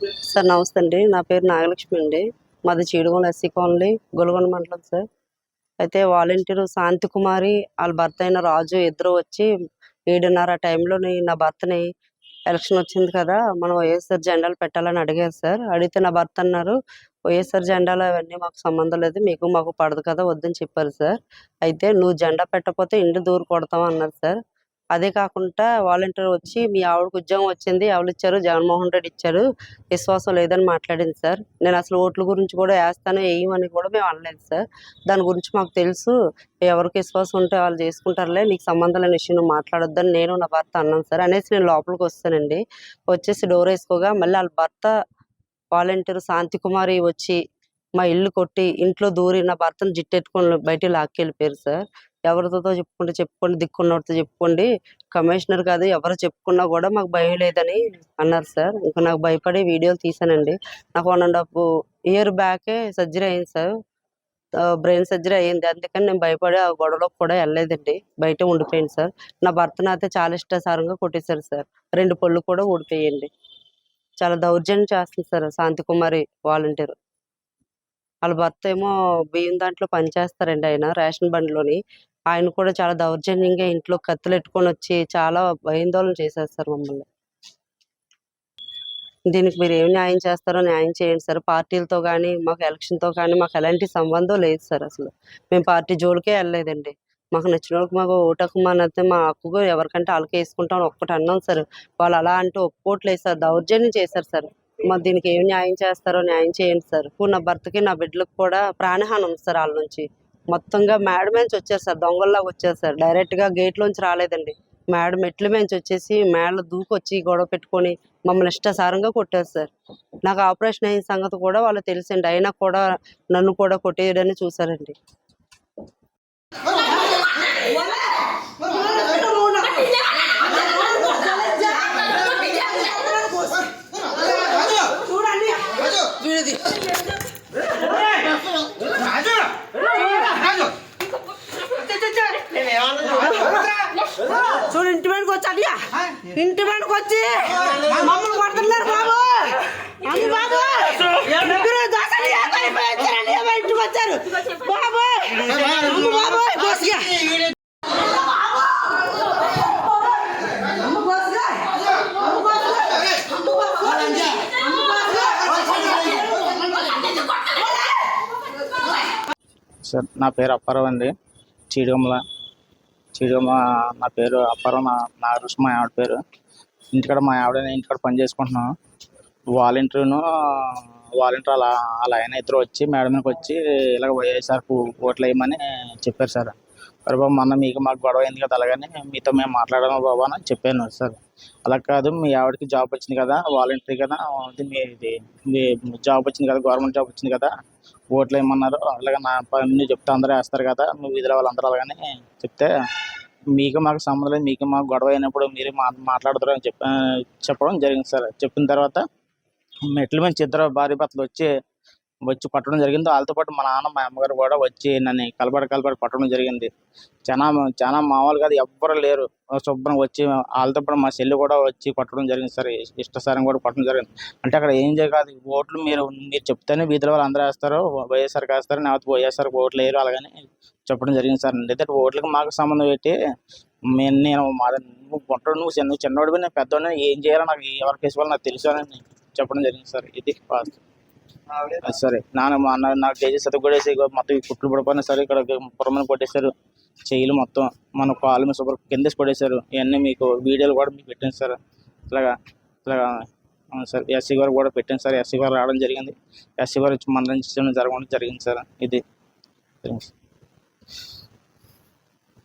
Sir నమస్తే అండి. నా పేరు నాగలక్ష్మి అండి. మాది చీడుగొండ ఎస్సీ కాలనీ, గొలుగొండ మండలం సార్. అయితే వాలంటీరు శాంతికుమారి వాళ్ళ భర్త అయిన రాజు ఇద్దరు వచ్చి 7:30 టైంలోని నా భర్తని ఎలక్షన్ వచ్చింది కదా, మనం వైఎస్ఆర్ జెండాలు పెట్టాలని అడిగారు సార్. అడిగితే నా భర్త అన్నారు, వైఎస్ఆర్ జెండాలు అవన్నీ మాకు సంబంధం లేదు, మీకు మాకు పడదు కదా, వద్దని చెప్పారు సార్. అయితే నువ్వు జెండా పెట్టకపోతే ఇంటి దూరు కొడతాం అన్నారు సార్. అదే కాకుండా వాలంటీర్ వచ్చి మీ ఆవిడకి ఉద్యోగం వచ్చింది, ఎవరు ఇచ్చారు, జగన్మోహన్ రెడ్డి ఇచ్చారు, విశ్వాసం లేదని మాట్లాడింది సార్. నేను అసలు ఓట్ల గురించి కూడా వేస్తాను వేయమని కూడా మేము అనలేదు సార్. దాని గురించి మాకు తెలుసు, ఎవరికి విశ్వాసం ఉంటే వాళ్ళు చేసుకుంటారులే, నీకు సంబంధం లేని విషయం నువ్వు మాట్లాడొద్దని నేను నా భర్త అన్నాను సార్. అనేసి నేను లోపలికి వస్తానండి. వచ్చేసి డోర్ వేసుకోగా మళ్ళీ వాళ్ళ భర్త వాలంటీర్ శాంతికుమారి వచ్చి మా ఇల్లు కొట్టి ఇంట్లో దూరి నా భర్తను జిట్టెట్టుకొని బయటికి లాక్కెళ్ళిపోయారు సార్. ఎవరితో చెప్పుకోండి, దిక్కున్నోడితో చెప్పుకోండి, కమిషనర్ కాదు ఎవరు చెప్పుకున్నా కూడా మాకు భయం లేదని అన్నారు సార్. ఇంకా నాకు భయపడి వీడియోలు తీసానండి. నాకు 1.5 ఇయర్ బ్యాకే సర్జరీ అయింది సార్, బ్రెయిన్ సర్జరీ అయ్యింది. అందుకని నేను భయపడి ఆ గొడవలోకి కూడా వెళ్ళలేదండి, బయట ఉండిపోయింది సార్. నా భర్తను అయితే చాలా ఇష్టాసారంగా కొట్టేశారు సార్, 2 పళ్ళు కూడా ఊడిపోయాయండి. చాలా దౌర్జన్యం చేస్తుంది సార్ శాంతికుమారి వాలంటీర్. వాళ్ళ భర్త ఏమో బియ్యం దాంట్లో పనిచేస్తారండి, ఆయన రేషన్ బండిలోని. ఆయన కూడా చాలా దౌర్జన్యంగా ఇంట్లో కత్తులు ఎట్టుకొని వచ్చి చాలా భయాందోళన చేశారు సార్ మమ్మల్ని. దీనికి మీరు ఏం న్యాయం చేస్తారో న్యాయం చేయండి సార్. పార్టీలతో కానీ మాకు ఎలక్షన్తో కానీ మాకు ఎలాంటి సంబంధం లేదు సార్. అసలు మేము పార్టీ జోలికే వెళ్ళలేదండి. మాకు నచ్చిన వాళ్ళకి మాకు ఓటకమని అయితే మా హక్కుగా ఎవరికంటే వాళ్ళకి వేసుకుంటాం ఒక్కటి అన్నాం సార్. వాళ్ళు అలా అంటే ఒప్పుకోవట్లేదు సార్, దౌర్జన్యం చేశారు సార్. మరి దీనికి ఏం న్యాయం చేస్తారో న్యాయం చేయండి సార్. ఇప్పుడు నా భర్తకి నా బిడ్డలకు కూడా ప్రాణహాని ఉంది సార్. వాళ్ళ నుంచి మొత్తంగా మేడ నుంచి వచ్చారు సార్, దొంగల్లాగా వచ్చారు సార్. డైరెక్ట్గా గేట్లోంచి రాలేదండి, మేడ మెట్ల నుంచి వచ్చేసి మేడలో దూకొచ్చి గొడవ పెట్టుకొని మమ్మల్ని ఇష్టాసారంగా కొట్టారు సార్. నాకు ఆపరేషన్ అయిన సంగతి కూడా వాళ్ళు తెలుసండి, అయినా కూడా నన్ను కూడా కొట్టేయడాన్ని చూసారండి. చూడు ఇంటి మీదకి వచ్చి అడిగా, ఇంటి మీదకి వచ్చి మమ్మల్ని కొడుతున్నారు బాబు. అమ్మ బాబు ఇంటికి వచ్చారు బాబు, అమ్మ బాబు కోసిగా సార్. నా పేరు అప్పారావు అండి, చీడుగొమ్మల. నా పేరు అప్పారావు, నాగలక్ష్మి మా ఆవిడ పేరు. ఇంటికాడ మా ఆవిడ ఇంటికాడ పని చేసుకుంటున్నాం. వాలంటీర్ అలా ఆయన ఇద్దరు వచ్చి మేడం మీదకి వచ్చి ఇలాగ వైఎస్ఆర్ ఓట్లు వేయమని చెప్పారు సార్. మరి బాబు మొన్న మీకు మాకు గొడవ అయింది కదా, అలాగని మీతో మేము మాట్లాడాము బాబు అని చెప్పాను సార్. అలా కాదు, మీ ఆవిడకి జాబ్ వచ్చింది కదా, వాలంటీర్ కదా, మీ జాబ్ వచ్చింది కదా, గవర్నమెంట్ జాబ్ వచ్చింది కదా, ఓట్లు వేయమన్నారు. అలాగే నా పని చెప్తే అందరూ వేస్తారు కదా, మీ వీధిలో వాళ్ళందరూ అలాగని చెప్తే మీకు మాకు సంబంధం లేదు, మీకు మాకు గొడవ అయినప్పుడు మీరు మాట్లాడతారు అని చెప్పడం జరిగింది సార్. చెప్పిన తర్వాత మెట్ల నుంచి ఇద్దరు భార్య భర్తలు వచ్చి పట్టడం జరిగింది. వాళ్ళతో పాటు మా నాన్న మా అమ్మగారు కూడా వచ్చి నన్ను కలబడి పట్టడం జరిగింది. చాలా మామూలు కాదు, ఎవ్వరు లేరు, శుభ్రం వచ్చి వాళ్ళతో పాటు మా చెల్లి కూడా వచ్చి పట్టడం జరిగింది సార్. ఇష్టసారం కూడా పట్టడం జరిగింది. అంటే అక్కడ ఏం చేయదు, ఓట్లు మీరు చెప్తేనే వీధిలో వాళ్ళు అందరూ వేస్తారు, వైఎస్ఆర్కి వేస్తారు, లేకపోతే వైఎస్ఆర్కి ఓట్లు వేయరు అలాగని చెప్పడం జరిగింది సార్. అయితే ఓట్లకి మాకు సంబంధం పెట్టి నేను నువ్వు చిన్నవాడివి, నేను పెద్దవాడిని, ఏం చేయాలో నాకు ఎవరికి వేసుకోవాలో నాకు తెలుసు అని చెప్పడం జరిగింది సార్. ఇది సరే నాకు కేజీస్ అది కూడా వేసి మొత్తం ఈ కుట్లు పడిపోయినా సరే, ఇక్కడ పురమని కొట్టేశారు, చెయ్యిలు మొత్తం మన కాలు మీద సూపర్ కిందేసి కొట్టేశారు. ఇవన్నీ మీకు వీడియోలు కూడా మీకు పెట్టాను సార్. ఇలాగా సార్ ఎస్సీ గారు కూడా పెట్టాను సార్. ఎస్సీ గారు రావడం జరిగింది, ఎస్సీ గారు వచ్చి మందలించడం జరగడం జరిగింది సార్. ఇది